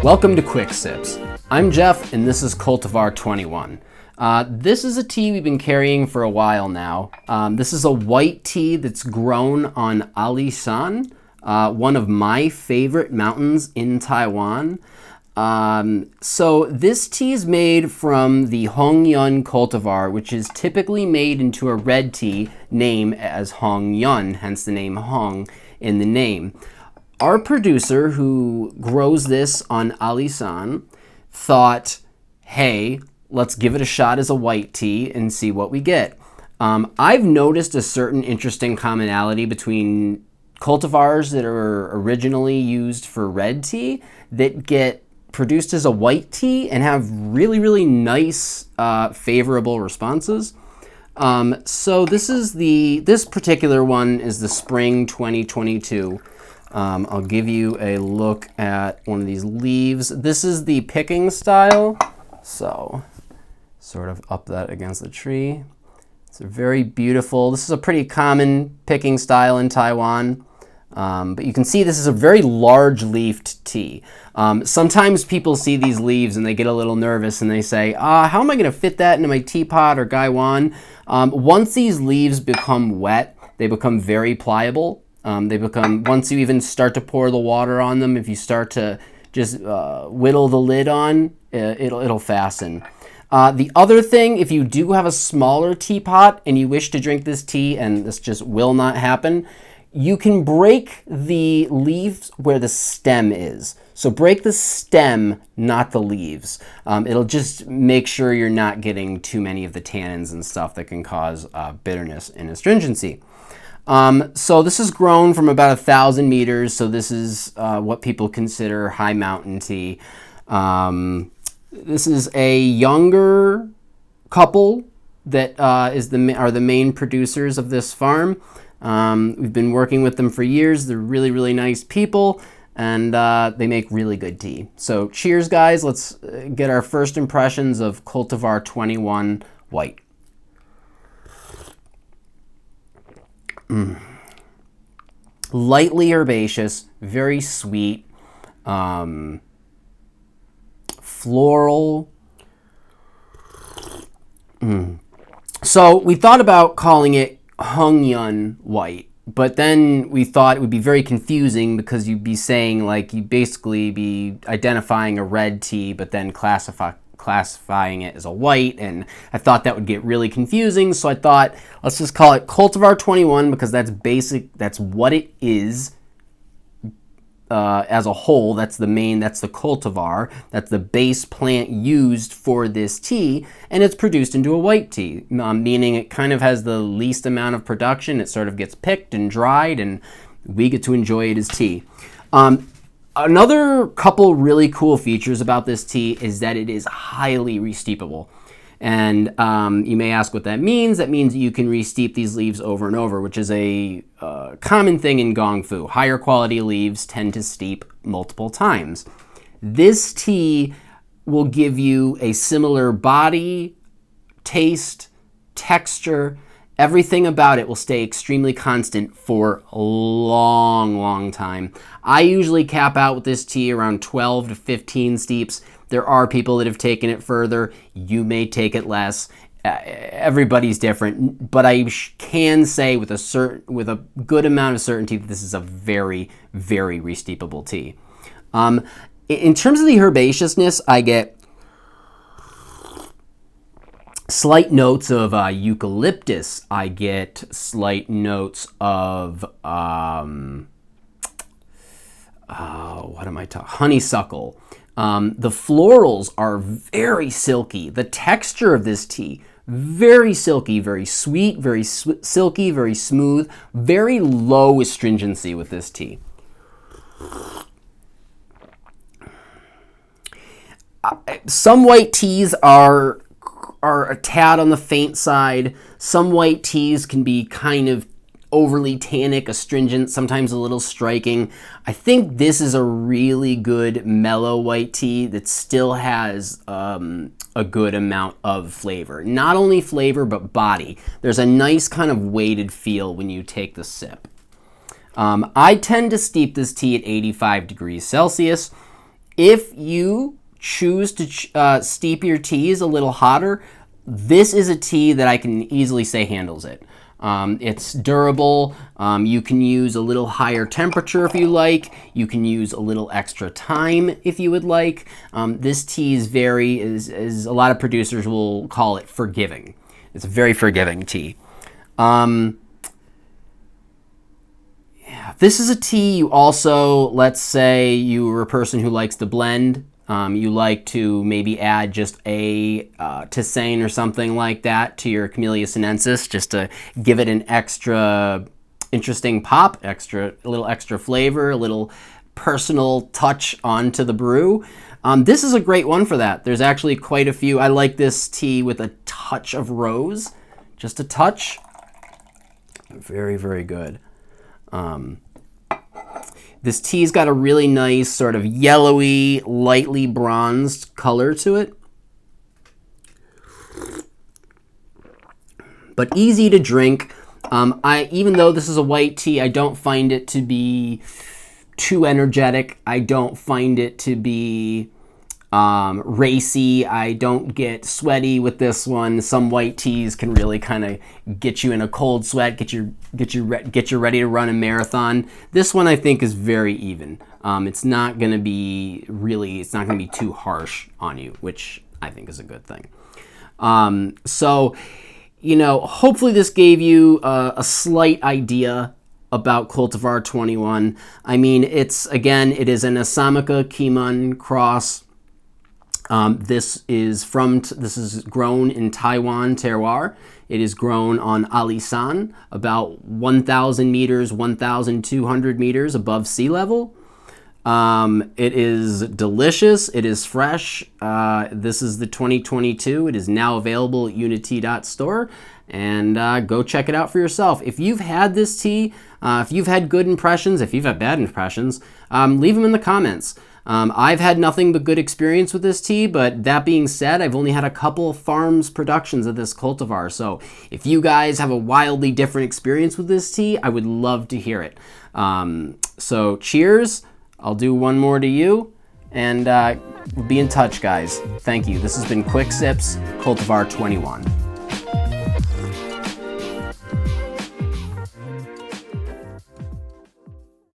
Welcome to Quick Sips. I'm Jeff and this is Cultivar 21. This is a tea we've been carrying for a while now. This is a white tea that's grown on Alishan, one of my favorite mountains in Taiwan. So this tea is made from the Hongyun cultivar, which is typically made into a red tea named as Hongyun, hence the name Hong in the name. Our producer who grows this on Alishan thought, hey, let's give it a shot as a white tea and see what we get. I've noticed a certain interesting commonality between cultivars that are originally used for red tea that get produced as a white tea and have really, really nice, favorable responses. So this particular one is the Spring 2022. I'll give you a look at one of these leaves. This is the picking style. So sort of up that against the tree. It's a very beautiful, this is a pretty common picking style in Taiwan. But you can see this is a very large leafed tea. Sometimes people see these leaves and they get a little nervous and they say, how am I going to fit that into my teapot or gaiwan? Once these leaves become wet, they become very pliable. Once you even start to pour the water on them, if you start to just whittle the lid on, it'll fasten. The other thing, if you do have a smaller teapot and you wish to drink this tea, and this just will not happen, you can break the leaves where the stem is. So break the stem, not the leaves. It'll just make sure you're not getting too many of the tannins and stuff that can cause bitterness and astringency. So this is grown from about 1,000 meters. So this is what people consider high mountain tea. This is a younger couple that are the main producers of this farm. We've been working with them for years. They're really, really nice people, and they make really good tea. So cheers, guys. Let's get our first impressions of Cultivar 21 White. Lightly herbaceous, very sweet, floral. So we thought about calling it Hongyun White, but then we thought it would be very confusing because you'd be saying, like, you'd basically be identifying a red tea, but then classifying it as a white, and I thought that would get really confusing, so I thought let's just call it Cultivar 21 because that's what it is as a whole. That's the cultivar, that's the base plant used for this tea, and it's produced into a white tea, meaning it kind of has the least amount of production. It sort of gets picked and dried, and we get to enjoy it as tea. Another couple really cool features about this tea is that it is highly resteepable. And you may ask what that means. That means you can resteep these leaves over and over, which is a common thing in gong fu. Higher quality leaves tend to steep multiple times. This tea will give you a similar body, taste, texture. Everything about it will stay extremely constant for a long, long time. I usually cap out with this tea around 12 to 15 steeps. There are people that have taken it further. You may take it less. Everybody's different, but I can say with a good amount of certainty that this is a very, very resteepable tea. In terms of the herbaceousness, I get slight notes of eucalyptus. I get slight notes of honeysuckle. The florals are very silky. The texture of this tea, very silky, very sweet, very silky, very smooth, very low astringency with this tea. Some white teas are a tad on the faint side. Some white teas can be kind of overly tannic, astringent, sometimes a little striking. I think this is a really good mellow white tea that still has a good amount of flavor. Not only flavor, but body. There's a nice kind of weighted feel when you take the sip. I tend to steep this tea at 85 degrees Celsius. If you choose to steep your teas a little hotter, this is a tea that I can easily say handles it. It's durable. You can use a little higher temperature if you like. You can use a little extra time if you would like. This tea is a lot of producers will call it forgiving. It's a very forgiving tea. This is a tea you also, let's say you are a person who likes to blend. You like to maybe add just a tisane or something like that to your Camellia sinensis, just to give it an extra interesting pop, a little extra flavor, a little personal touch onto the brew. This is a great one for that. There's actually quite a few. I like this tea with a touch of rose, just a touch. Very, very good. This tea's got a really nice sort of yellowy, lightly bronzed color to it. But easy to drink. Even though this is a white tea, I don't find it to be too energetic. I don't find it to be racy. I don't get sweaty with this one. Some white teas can really kind of get you in a cold sweat, get you ready to run a marathon. This one I think is very even. It's not going to be too harsh on you, which I think is a good thing. So, hopefully this gave you a slight idea about Cultivar 21. I mean, it is an Assamica Kimun cross. This is grown in Taiwan terroir. It is grown on Alisan, about 1,000 meters, 1,200 meters above sea level. It is delicious. It is fresh. This is the 2022. It is now available at Unytea.store. And go check it out for yourself. If you've had this tea, if you've had good impressions, if you've had bad impressions, leave them in the comments. I've had nothing but good experience with this tea, but that being said, I've only had a couple farms productions of this cultivar. So if you guys have a wildly different experience with this tea, I would love to hear it. So cheers. I'll do one more to you, and we'll be in touch, guys. Thank you. This has been Quick Sips, Cultivar 21.